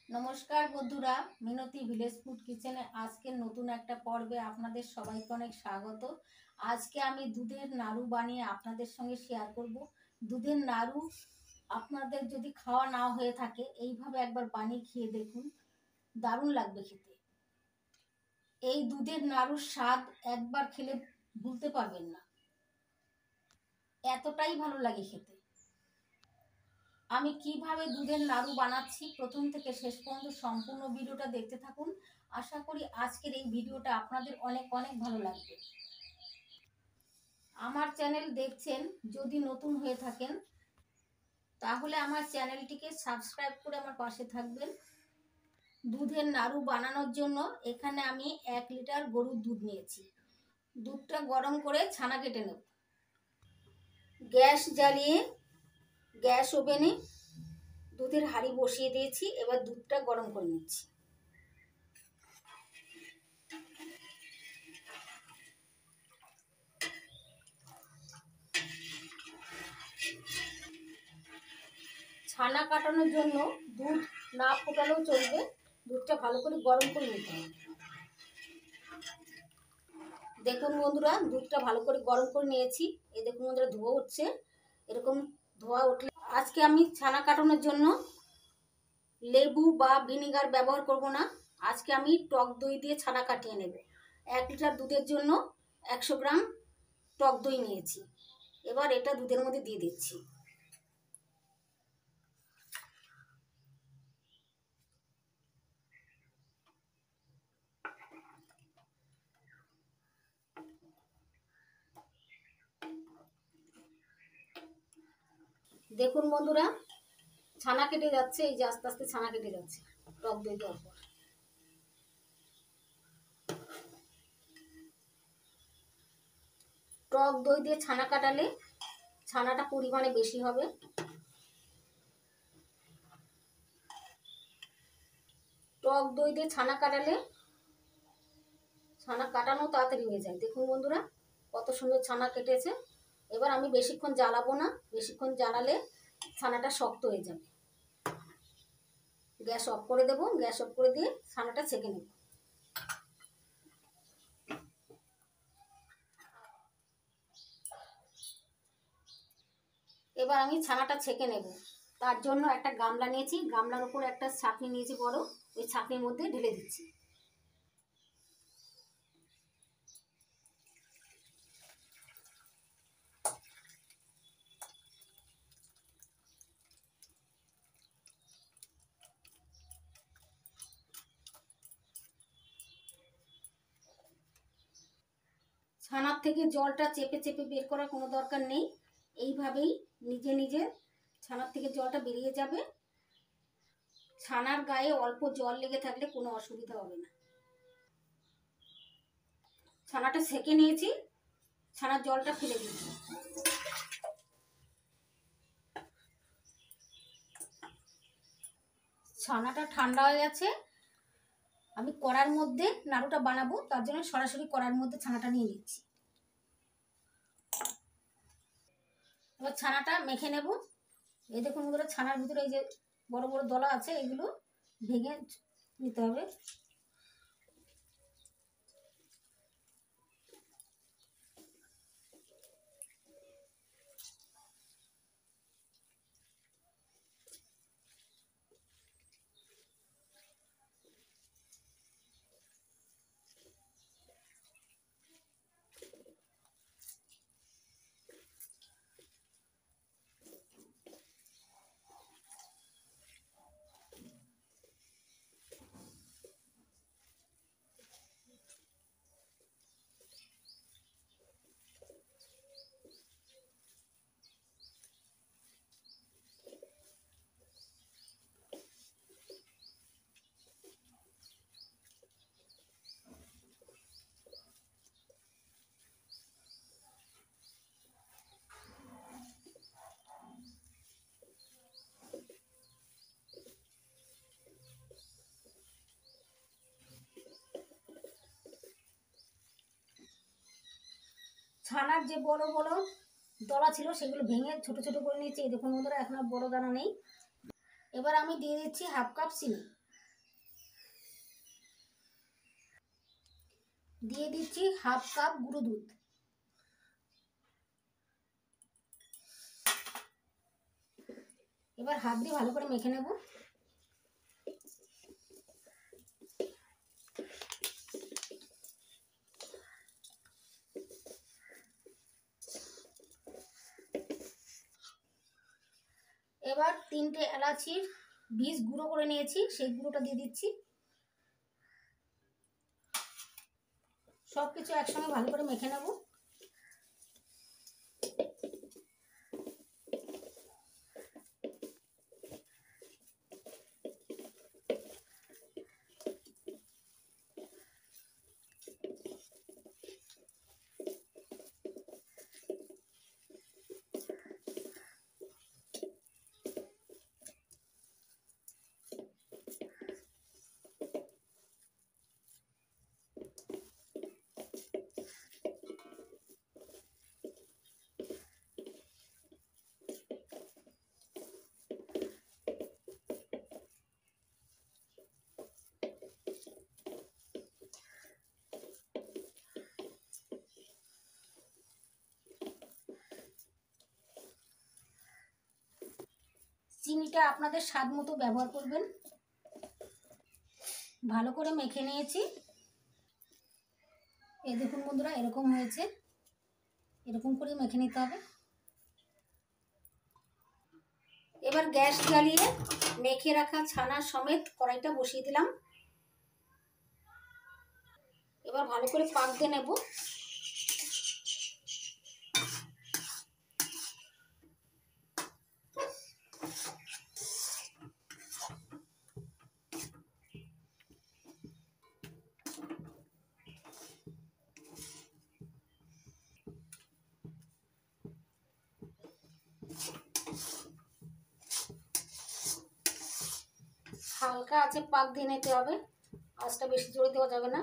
নমস্কার বন্ধুরা, মিনতি village food কিচেনে আজকে নতুন একটা পর্বে আপনাদের সবাইকে অনেক স্বাগত। আজকে আমি দুধের নাড়ু বানিয়ে আপনাদের সঙ্গে শেয়ার করব। দুধের নাড়ু আপনাদের যদি খাওয়া না হয়ে থাকে এইভাবে একবার বানিয়ে খেয়ে দেখুন, দারুণ লাগবে খেতে। এই দুধের নাড়ুর স্বাদ একবার খেলে ভুলতে পারবেন না, এতটাই ভালো লাগে খেতে। আমি কিভাবে দুধের নাড়ু বানাচ্ছি প্রথম থেকে শেষ পর্যন্ত সম্পূর্ণ ভিডিওটা দেখতে থাকুন। আশা করি আজকের এই ভিডিওটা আপনাদের অনেক অনেক ভালো লাগবে। আমার চ্যানেল দেখছেন, যদি নতুন হয়ে থাকেন তাহলে আমার চ্যানেলটিকে সাবস্ক্রাইব করে আমার পাশে থাকবেন। দুধের নাড়ু বানানোর জন্য এখানে আমি 1 লিটার গরুর দুধ নিয়েছি। দুধটা গরম করে ছানা কেটে নেব। গ্যাস জ্বালিয়ে গ্যাস ওভেনে দুধের হাঁড়ি বসিয়ে দিয়েছি। এবার দুধটা গরম করে নিচ্ছি। ছানা কাটানোর জন্য দুধ না ফোটালেও চলবে, দুধটা ভালো করে গরম করে নিতে হবে। দেখুন বন্ধুরা, দুধটা ভালো করে গরম করে নিয়েছি। এই দেখুন বন্ধুরা, ধোয়া উঠছে। এরকম ধোয়া উঠলে আজকে আমি ছানা কাটানোর জন্য লেবু বা ভিনেগার ব্যবহার করব না। আজকে আমি টক দই দিয়ে ছানা কাটিয়ে নেব। 1 লিটার দুধের জন্য 100 গ্রাম টক দই নিয়েছি। এবার এটা দুধের মধ্যে দিয়ে দিচ্ছি। দেখুন বন্ধুরা, ছানা কেটে যাচ্ছে। এই যে আস্তে আস্তে ছানা কেটে যাচ্ছে টক দই দেওয়ার পর। টক দই দিয়ে ছানা কাটালে ছানাটা পরিমাণে বেশি হবে। টক দই দিয়ে ছানা কাটালে ছানা কাটানো তাড়াতাড়ি হয়ে যায়। দেখুন বন্ধুরা, কত সুন্দর ছানা কেটেছে। এবার আমি বেশিক্ষণ জ্বালাবো না, বেশিক্ষণ জ্বালালে ছানাটা শক্ত হয়ে যাবে। গ্যাস অফ করে দেবো। গ্যাস অফ করে দিয়ে ছানাটা ছেঁকে নেব। এবার আমি ছানাটা ছেঁকে নেব। তার জন্য একটা গামলা নিয়েছি, গামলার উপর একটা ছাঁকনি নিয়েছি বড়, ওই ছাঁকনির মধ্যে ঢেলে দিচ্ছি। ছানার থেকে জলটা চেপে চেপে বের করার কোনো দরকার নেই। এইভাবেই নিজে নিজে ছানার থেকে জলটা বেরিয়ে যাবে। ছানার গায়ে অল্প জল লেগে থাকলে কোনো অসুবিধা হবে না। ছানাটা সেঁকে নিয়েছি, ছানার জলটা ফেলে দিচ্ছি। ছানাটা ঠান্ডা হয়ে গেছে। আমি কড়ার মধ্যে নাড়ুটা বানাবো, তার জন্য সরাসরি কড়ার মধ্যে ছানাটা নিয়ে নিচ্ছি। এবার ছানাটা মেখে নেব। এই দেখুন বন্ধুরা, ছানার ভিতরে এই যে বড় বড় দলা আছে, এগুলো ভেঙে নিতে হবে। ছানার যে বড় বড় দলা ছিল সেগুলো ভেঙে ছোট ছোট করে নিয়েছি। এই দেখুন বন্ধুরা, এখন আর বড় দানা নেই। এবার আমি দিয়ে দিচ্ছি 1/2 কাপ চিনি। দিয়ে দিচ্ছি হাফ কাপ গুঁড়ো দুধ। এবার হাত দিয়ে ভালো করে মেখে নেব। এবার 3টে এলাচির বীজ গুঁড়ো করে নিয়েছি, সেই গুঁড়োটা দিয়ে দিচ্ছি। সবকিছু একসঙ্গে ভালো করে মেখে নেব। চিনিটা আপনাদের স্বাদ মতো ব্যবহার করবেন। ভালো করে মেখে নিয়েছি। এই দেখুন বন্ধুরা, এরকম হয়েছে। এরকম করে মেখে নিতে হবে। এবার গ্যাস জ্বালিয়ে মেখে রাখা ছানা সমেত কড়াইটা বসিয়ে দিলাম। এবার ভালো করে পাক দিয়ে নেব। হালকা আছে পাক দিয়ে নিতে হবে। আঁচটা বেশি জোরে দেওয়া যাবে না।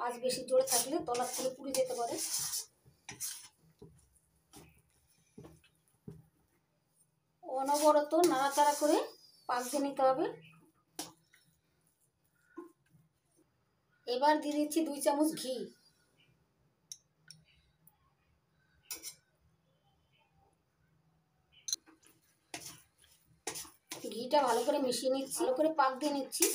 আঁচ বেশি জোরে থাকলে তলার থেকে পুড়ে যেতে পারে। অনবরত নাড়াচাড়া করে পাক দিয়ে নিতে হবে। এবার দিয়ে দিচ্ছি 2 চামচ ঘি। ঘিটা ভালো করে মিশিয়ে নিচ্ছি, ভালো করে পাক দিয়ে নিচ্ছি।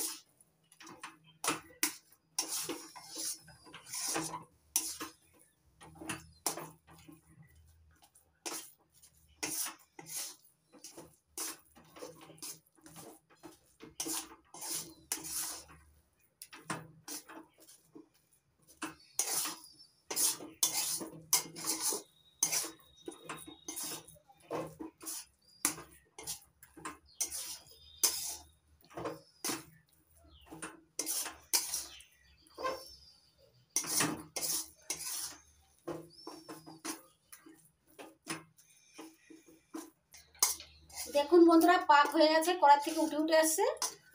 দেখুন বন্ধুরা, পাক হয়ে গেছে, কড়া থেকে উঠে উঠে আসছে।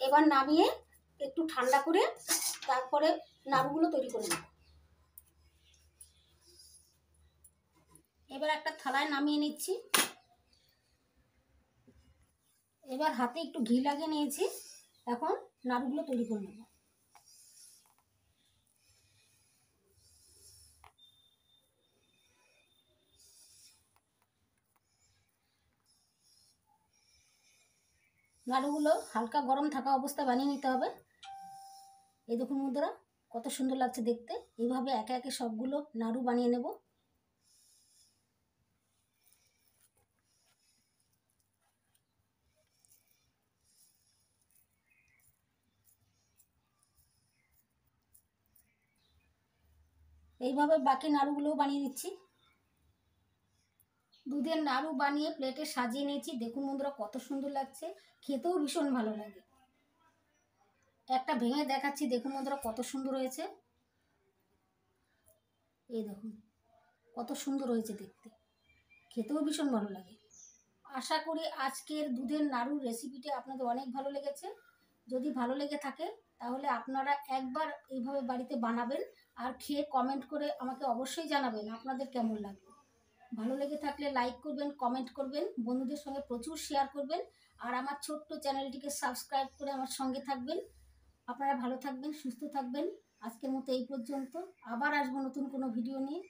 এবার নামিয়ে একটু ঠান্ডা করে তারপরে নাড়ুগুলো তৈরি করে নেব। এবার একটা থালায় নামিয়ে নিচ্ছি। এবার হাতে একটু ঘি লাগিয়ে নিয়েছি। এখন নাড়ুগুলো তৈরি করে নেব। নাড়ুগুলো হালকা গরম থাকা অবস্থায় বানিয়ে নিতে হবে। এই দেখুন বন্ধুরা, কত সুন্দর লাগছে দেখতে। এইভাবে একে একে সবগুলো নাড়ু বানিয়ে নেব। এইভাবে বাকি নাড়ুগুলোও বানিয়ে নিচ্ছি। দুধের নাড়ু বানিয়ে প্লেটে সাজিয়ে নিয়েছি। দেখুন বন্ধুরা, কত সুন্দর লাগছে, খেতেও ভীষণ ভালো লাগে। একটা ভেঙে দেখাচ্ছি, দেখুন বন্ধুরা কত সুন্দর হয়েছে। এই দেখুন কত সুন্দর হয়েছে দেখতে, খেতেও ভীষণ ভালো লাগে। আশা করি আজকের দুধের নাড়ুর রেসিপিটা আপনাদের অনেক ভালো লেগেছে। যদি ভালো লেগে থাকে তাহলে আপনারা একবার এইভাবে বাড়িতে বানাবেন আর খেয়ে কমেন্ট করে আমাকে অবশ্যই জানাবেন আপনাদের কেমন লাগলো। ভালো লেগে থাকলে লাইক করবেন, কমেন্ট করবেন, বন্ধুদের সঙ্গে প্রচুর শেয়ার করবেন। আর আমার ছোট্ট চ্যানেলটিকে সাবস্ক্রাইব করে আমার সঙ্গে থাকবেন। আপনারা ভালো থাকবেন, সুস্থ থাকবেন। আজকের মতো এই পর্যন্ত। আবার আসবো নতুন কোনো ভিডিও নিয়ে।